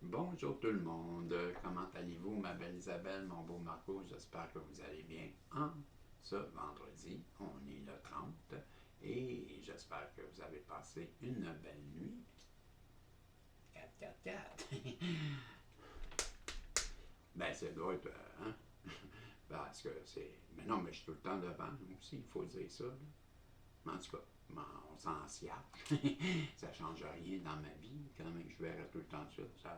Bonjour tout le monde, comment allez-vous ma belle Isabelle, mon beau Marco, j'espère que vous allez bien en ce vendredi, on est le 30 et j'espère que vous avez passé une belle nuit. 4, 4, 4. Ben ça doit être, hein, parce que c'est, mais non mais je suis tout le temps devant aussi, il faut dire ça, là. Mais en tout cas, on s'en siaque, ça change rien dans ma vie, quand même je verrais tout le temps ça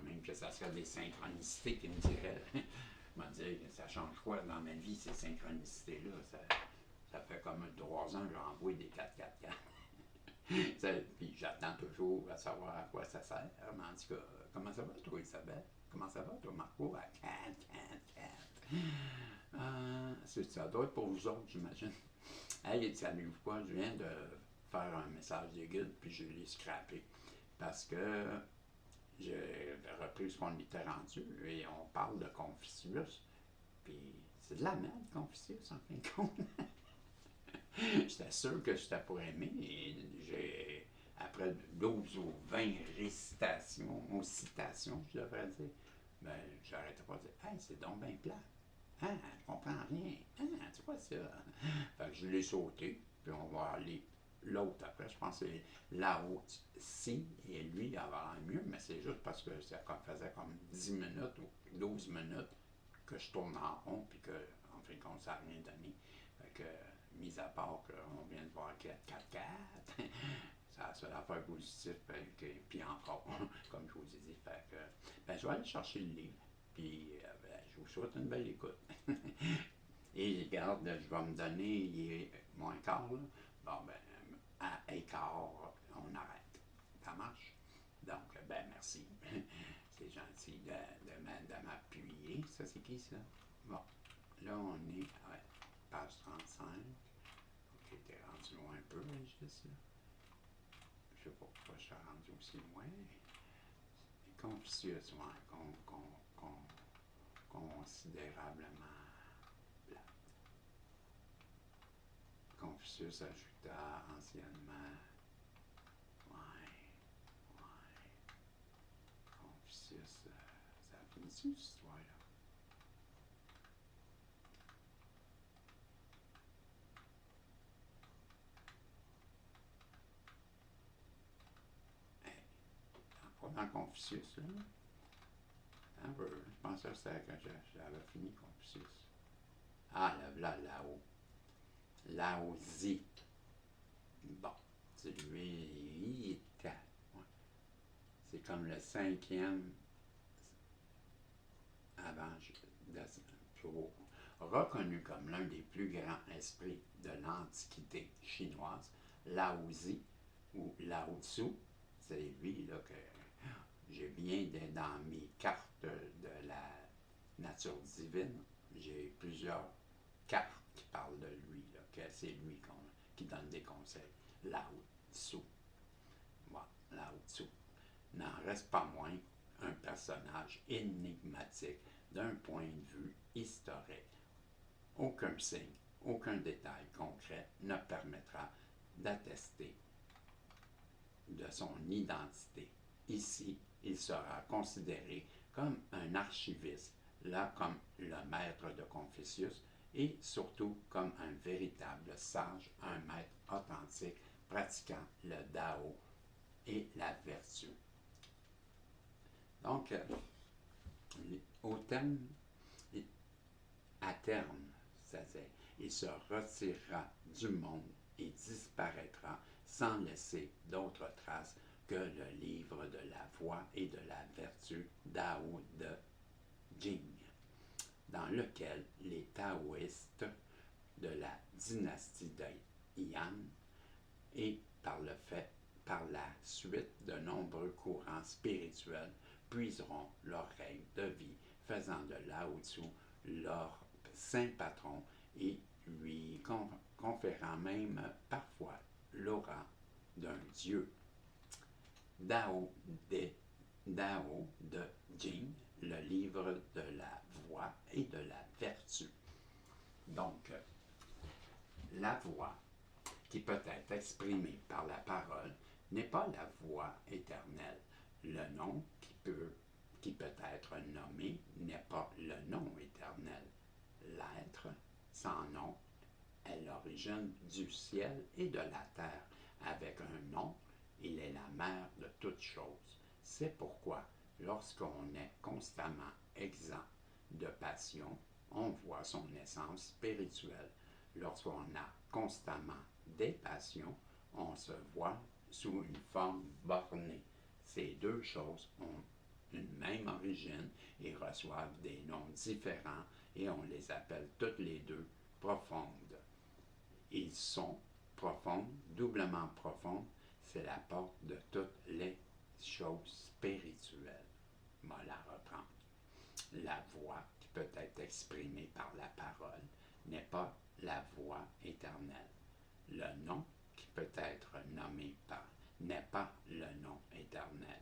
même que ça serait des synchronicités qui me diraient, me dire que ça change quoi dans ma vie, ces synchronicités-là. Ça fait comme 3 ans que j'envoie des 4-4-4. Puis j'attends toujours à savoir à quoi ça sert. Mais en tout cas, comment ça va toi, Isabelle? Comment ça va toi, Marco? À 4-4-4. Ça doit être pour vous autres, j'imagine. Hey, savez-vous quoi? Je viens de faire un message de guide, puis je l'ai scrappé. Parce que j'ai repris ce qu'on était rendu et on parle de Confucius. Puis c'est de la merde, Confucius, en fin de compte. J'étais sûr que j'étais pour aimer et j'ai, après 12 ou 20 récitations, ou citations, je devrais dire, ben, j'arrêtais pas de dire, hey, c'est donc bien plat. Ah, je comprends rien. Ah, tu vois ça. Fait que je l'ai sauté, puis on va aller l'autre après. Je pense que c'est Lao Tzu, et lui, il avait l'air mieux, mais c'est juste parce que ça faisait comme 10 minutes ou 12 minutes que je tourne en rond, puis que, en fin de compte, ça n'a rien donné. Fait que, mis à part qu'on vient de voir 4-4, ça a l'affaire positive, puis encore, comme je vous ai dit, fait que, ben, je vais aller chercher le livre, puis ben, je vous souhaite une belle écoute. Et regarde, je vais me donner, il est moins quart, là. Bon, ben, à écart, on arrête. Ça marche? Donc, ben, merci. C'est gentil de m'appuyer. Ça, c'est qui, ça? Bon, là, on est à page 35. Ok, t'es rendu loin un peu, juste, là. Je sais pas pourquoi je suis rendu aussi loin. Confucius, ouais, considérablement plat. Confucius ajouta anciennement. Ouais, ouais. Confucius, ça a fini cette histoire-là. Hey, pas dans Confucius, là. Je pensais que c'était quand j'avais fini Confucius. Ah, là, là-haut. Lao-Zi. Bon, c'est lui, ouais. C'est comme le 5e avant reconnu comme l'un des plus grands esprits de l'Antiquité chinoise, Lao-Zi ou Lao-Tzu, c'est lui là, que j'ai bien dans mes cartes de la nature divine, j'ai plusieurs cartes qui parlent de lui, là, que c'est lui qui donne des conseils. Lao-Tzu. Voilà, Lao-Tzu. N'en reste pas moins un personnage énigmatique d'un point de vue historique. Aucun signe, aucun détail concret ne permettra d'attester de son identité. Ici, il sera considéré comme un archiviste, là comme le maître de Confucius, et surtout comme un véritable sage, un maître authentique pratiquant le Dao et la vertu. Donc, au thème, à terme, c'est-à-dire, il se retirera du monde et disparaîtra sans laisser d'autres traces que le livre de la foi et de la vertu Dao de Jing, dans lequel les taoïstes de la dynastie de Yan et par la suite de nombreux courants spirituels puiseront leurs règles de vie, faisant de Lao Tzu leur saint patron et lui conférant même parfois l'aura d'un dieu. Dao de Jing, le livre de la voix et de la vertu. Donc, la voix qui peut être exprimée par la parole n'est pas la voix éternelle, Le nom qui peut être nommé n'est pas le nom éternel. L'être sans nom est l'origine du ciel et de la terre. Avec un nom, il est la mère de toutes choses. C'est pourquoi, lorsqu'on est constamment exempt de passion, on voit son essence spirituelle. Lorsqu'on a constamment des passions, on se voit sous une forme bornée. Ces deux choses ont une même origine et reçoivent des noms différents et on les appelle toutes les deux profondes. Ils sont profondes, doublement profondes, c'est la porte de toutes les choses spirituelles. On va la reprendre. La voix qui peut être exprimée par la parole n'est pas la voix éternelle. Le nom qui peut être nommé par n'est pas le nom éternel.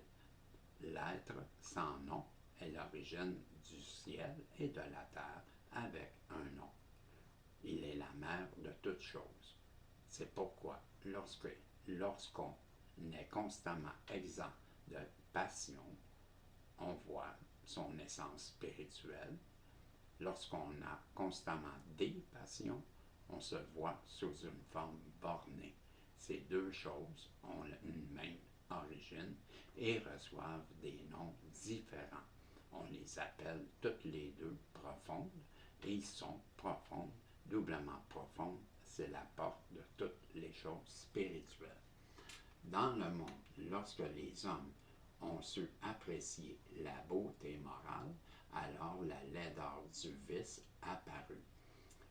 L'être sans nom est l'origine du ciel et de la terre avec un nom. Il est la mère de toutes choses. C'est pourquoi, lorsqu'on est constamment exempt de passion, on voit son essence spirituelle. Lorsqu'on a constamment des passions, on se voit sous une forme bornée. Ces deux choses ont une même origine et reçoivent des noms différents. On les appelle toutes les deux profondes et ils sont profondes, doublement profondes. C'est la porte de toutes les choses spirituelles. Dans le monde, lorsque les hommes ont su apprécier la beauté morale, alors la laideur du vice apparut.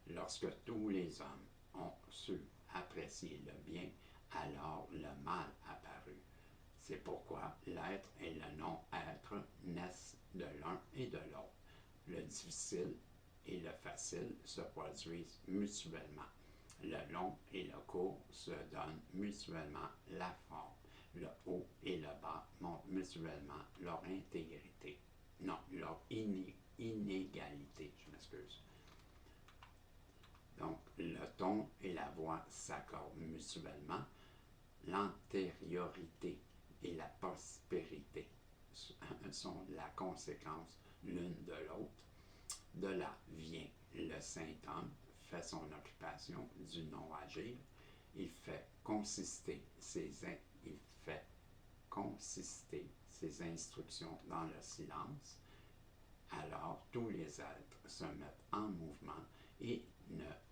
Lorsque tous les hommes ont su apprécier le bien, alors le mal apparut. C'est pourquoi l'être et le non-être naissent de l'un et de l'autre. Le difficile et le facile se produisent mutuellement. Le long et le court se donnent mutuellement la forme. Le haut et le bas montrent mutuellement leur intégrité. Non, leur inégalité, je m'excuse. Donc, le ton et la voix s'accordent mutuellement. L'antériorité et la postérité sont la conséquence l'une de l'autre. De là vient le saint homme, fait son occupation du non-agir. Il fait consister ses instructions dans le silence. Alors tous les êtres se mettent en mouvement et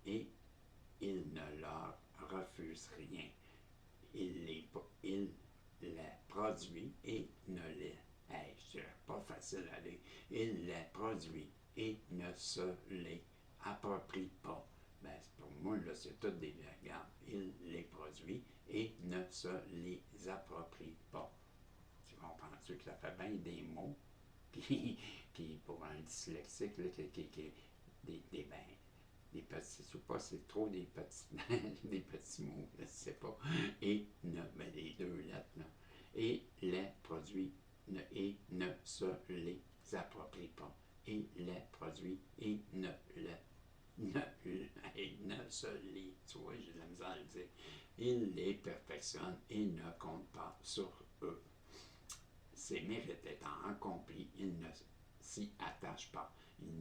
il ne leur refuse rien. Il les produit et ne les... Hey, je dirais pas facile à dire. Il les produit et ne se les approprie pas. Ben, pour moi, là, c'est tout des regards. Il les produit et ne se les approprie pas. Tu comprends-tu que ça fait bien des mots? Puis pour un dyslexique, là, des petits, je sais pas, c'est trop des petits, des petits mots, je sais pas. Et ne, mais les deux lettres, là. Et les produits et ne se les approprie pas. Et les produits et ne se les, tu vois, j'ai de la misère à le dire. Il les perfectionne et ne compte pas sur eux. Ses mérites étant accomplis, il ne s'y attache pas. Il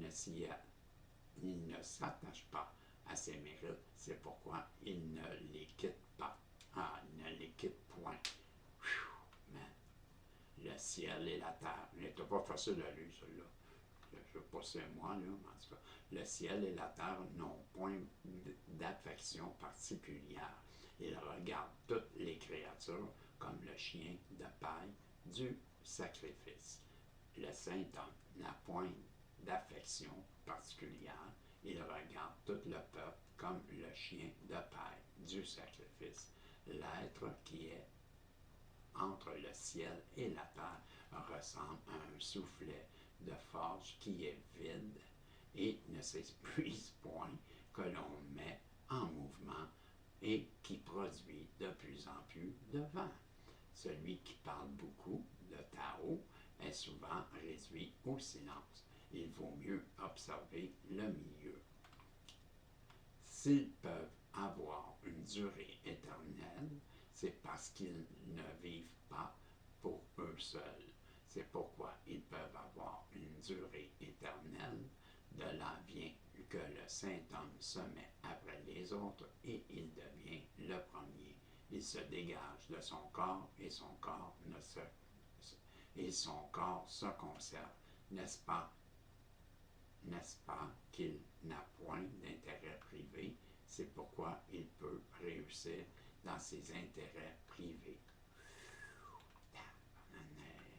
ne s'attache pas à ses mérites, c'est pourquoi il ne les quitte pas. Ah, il ne les quitte point. Man. Le ciel et la terre. Il n'était pas facile à lire, celui-là. Je ne sais pas si c'est moi, là, mais en tout cas. Le ciel et la terre n'ont point d'affection particulière. Ils regardent toutes les créatures comme le chien de paille du sacrifice. Le saint homme n'a point d'affection particulière. Il regarde tout le peuple comme le chien de paille du sacrifice. L'être qui est entre le ciel et la terre ressemble à un soufflet de forge qui est vide et ne s'épuise point, que l'on met en mouvement et qui produit de plus en plus de vent. Celui qui parle beaucoup, le Tao, est souvent réduit au silence. Il vaut mieux observer le milieu. S'ils peuvent avoir une durée éternelle, c'est parce qu'ils ne vivent pas pour eux seuls. C'est pourquoi ils peuvent avoir une durée éternelle. De là vient que le saint homme se met après les autres et il devient le premier. Il se dégage de son corps et son corps se conserve. N'est-ce pas qu'il n'a point d'intérêt privé? C'est pourquoi il peut réussir dans ses intérêts privés.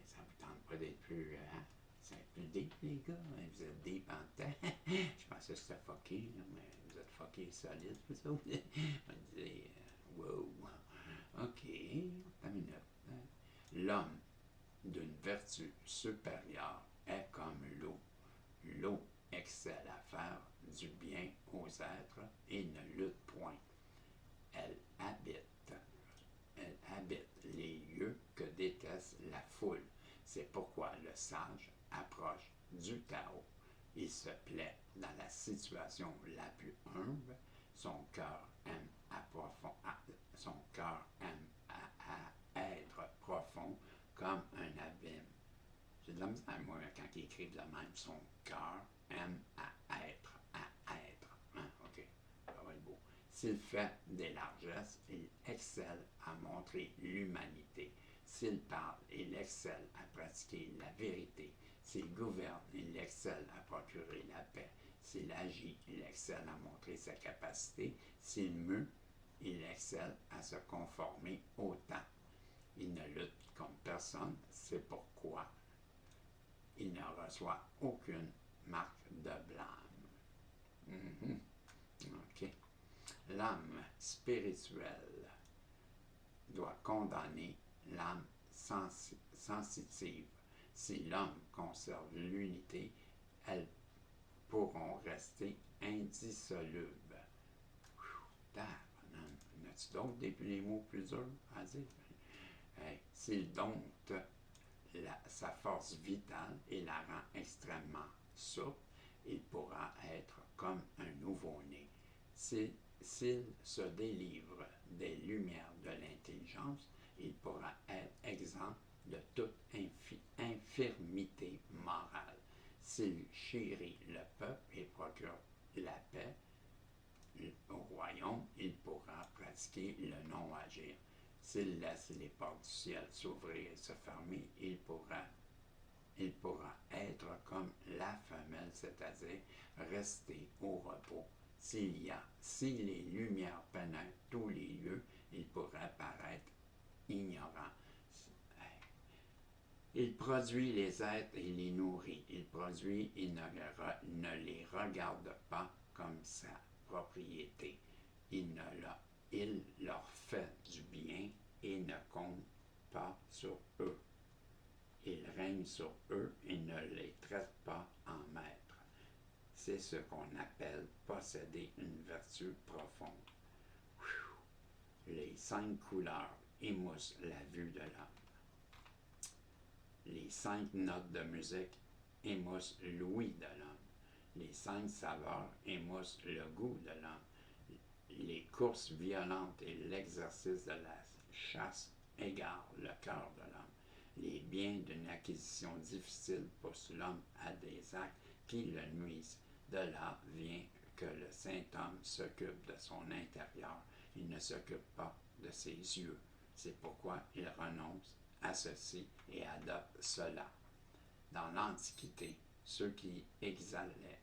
Ça vous tente pas d'être plus... c'est plus deep, les gars. Vous êtes deep en temps. Je pensais que c'était fucké, mais vous êtes fucké solide, vous autres. On disait, wow. OK, une minute. L'homme d'une vertu supérieure est comme l'eau. L'eau excelle à faire du bien aux êtres et ne lutte point. Elle habite les lieux que déteste la foule. C'est pourquoi le sage approche du Tao. Il se plaît dans la situation la plus humble. Son cœur aime à être profond comme un abîme. J'ai de la misère, moi, quand il écrit de la même. Son cœur aime à être. OK, ça va être beau. S'il fait des largesses, il excelle à montrer l'humanité. S'il parle, il excelle à pratiquer la vérité. S'il gouverne, il excelle à procurer la paix. S'il agit, il excelle à montrer sa capacité. S'il meut, il excelle à se conformer au temps. Il ne lutte comme personne, c'est pourquoi il ne reçoit aucune marque de blâme. OK. L'âme spirituelle doit condamner l'âme sensitive. Si l'homme conserve l'unité, elles pourront rester indissolubles. N'as-tu d'autres des mots plus durs à dire? S'il dompte sa force vitale et la rend extrêmement souple, il pourra être comme un nouveau-né. S'il se délivre des lumières de l'intelligence, il pourra être exempt de toute infirmité morale. S'il chérit le peuple et procure la paix au royaume, il pourra pratiquer le non-agir. S'il laisse les portes du ciel s'ouvrir et se fermer, il pourra être comme la femelle, c'est-à-dire rester au repos. Si les lumières pénètrent tous les lieux, il pourra paraître ignorant. Il produit les êtres et les nourrit. Il produit et ne les regarde pas comme sa propriété. Il leur fait du bien et ne compte pas sur eux. Il règne sur eux et ne les traite pas en maître. C'est ce qu'on appelle posséder une vertu profonde. Les 5 couleurs émoussent la vue de l'homme. Les 5 notes de musique émoussent l'ouïe de l'homme. Les 5 saveurs émoussent le goût de l'homme. Les courses violentes et l'exercice de la chasse égarent le cœur de l'homme. Les biens d'une acquisition difficile poussent l'homme à des actes qui le nuisent. De là vient que le saint homme s'occupe de son intérieur. Il ne s'occupe pas de ses yeux. C'est pourquoi il renonce à ceci et adopte cela. Dans l'Antiquité, ceux qui exhalaient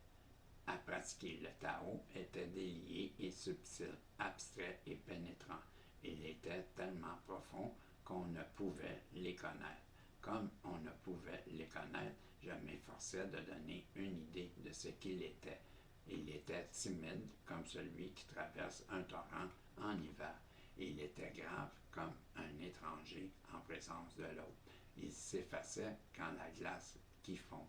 à pratiquer le Tao étaient déliés et subtils, abstraits et pénétrants. Ils étaient tellement profonds qu'on ne pouvait les connaître. Comme on ne pouvait les connaître, je m'efforçais de donner une idée de ce qu'il était. Il était timide comme celui qui traverse un torrent en hiver. Il était grave comme un étranger en présence de l'autre. Il s'effaçait quand la glace qui fond.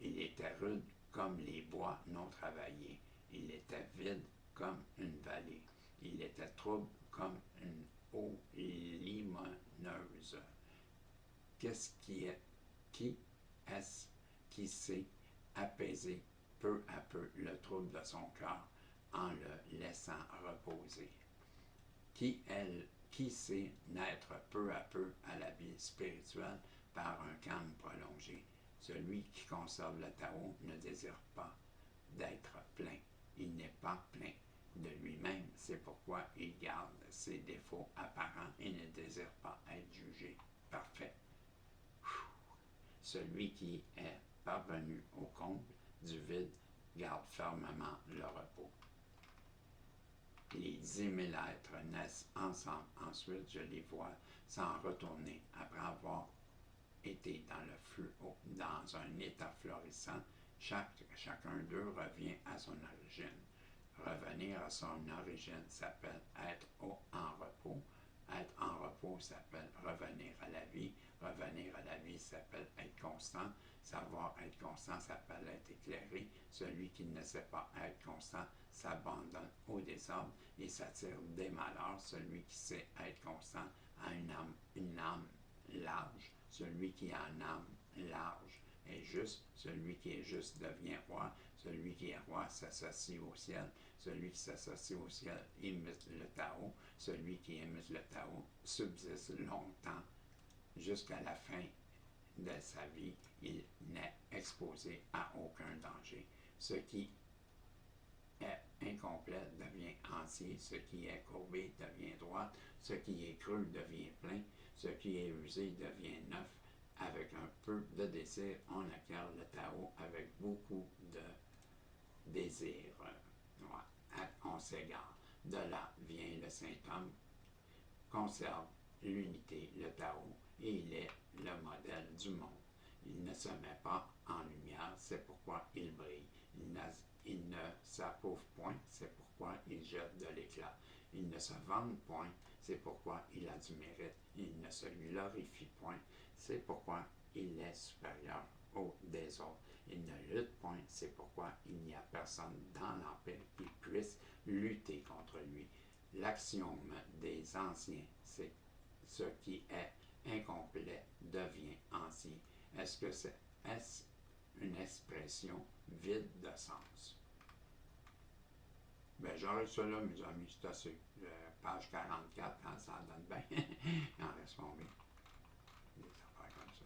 Il était rude comme les bois non travaillés. Il était vide comme une vallée. Il était trouble comme une eau limoneuse. Qui est-ce qui sait apaiser peu à peu le trouble de son cœur en le laissant reposer? Qui sait naître peu à peu à la vie spirituelle par un calme prolongé. Celui qui conserve le Tao ne désire pas d'être plein. Il n'est pas plein de lui-même, c'est pourquoi il garde ses défauts apparents et ne désire pas être jugé parfait. Celui qui est parvenu au comble du vide garde fermement le repos. Les 10 000 êtres naissent ensemble. Ensuite, je les vois s'en retourner après avoir été dans le flot, dans un état florissant. Chacun d'eux revient à son origine. Revenir à son origine s'appelle être en repos. Être en repos s'appelle revenir à la vie. Revenir à la vie s'appelle être constant. Savoir être constant s'appelle être éclairé. Celui qui ne sait pas être constant s'abandonne au désordre et s'attire des malheurs. Celui qui sait être constant a une âme large. Celui qui a une âme large est juste. Celui qui est juste devient roi. Celui qui est roi s'associe au ciel. Celui qui s'associe au ciel imite le Tao. Celui qui imite le Tao subsiste longtemps. Jusqu'à la fin de sa vie, il n'est exposé à aucun danger. Ce qui est incomplet devient entier. Ce qui est courbé devient droit. Ce qui est creux devient plein. Ce qui est usé devient neuf. Avec un peu de désir, on acquiert le Tao. Avec beaucoup de désir, on s'égare. De là vient le saint homme, conserve l'unité, le Tao, et il est le modèle du monde. Il ne se met pas en lumière, c'est pourquoi il brille. Il ne s'approuve point, c'est pourquoi il jette de l'éclat. Il ne se vante point, c'est pourquoi il a du mérite. Il ne se glorifie point, c'est pourquoi il est supérieur aux des autres. Il ne lutte point, c'est pourquoi il n'y a personne dans l'Empire qui puisse lutter contre lui. L'axiome des anciens, c'est ce qui est incomplet devient ancien. Est-ce une expression vide de sens? Ben, j'arrête ça là, mes amis, c'est assez. Page 44, hein, ça en donne bien. Il en reste combien? Des affaires comme ça.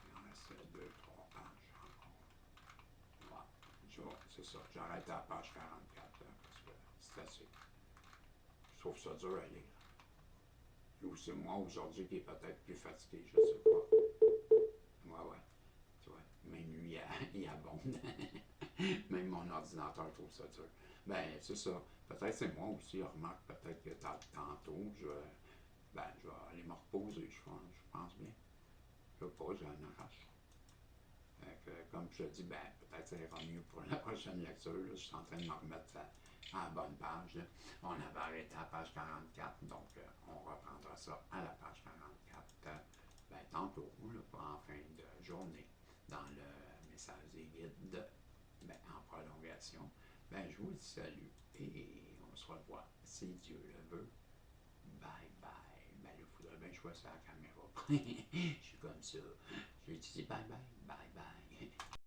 Il en reste 2-3 pages encore. Ouais, c'est ça. J'arrête à la page 44, parce que c'est assez. Je trouve ça dur à lire. Ou c'est moi aujourd'hui qui est peut-être plus fatigué, je sais pas. Ouais. Tu vois, même lui, il abonde. Même mon ordinateur trouve ça dur. Ben, c'est ça. Peut-être c'est moi aussi. Remarque, peut-être que tantôt, je vais aller me reposer, je pense bien. Je sais pas, j'ai un arrache. Comme je te dis, ben, peut-être ça ira mieux pour la prochaine lecture. Là. Je suis en train de me remettre à la bonne page. Là. On avait arrêté à la page 44, donc on reprendra ça à la page 44 tantôt, là, en fin de journée, dans le message des guides en prolongation. Je vous dis salut et on se revoit si Dieu le veut. Bye bye. Il faudrait bien choisir la caméra. Je suis comme ça. J'ai dit bye bye.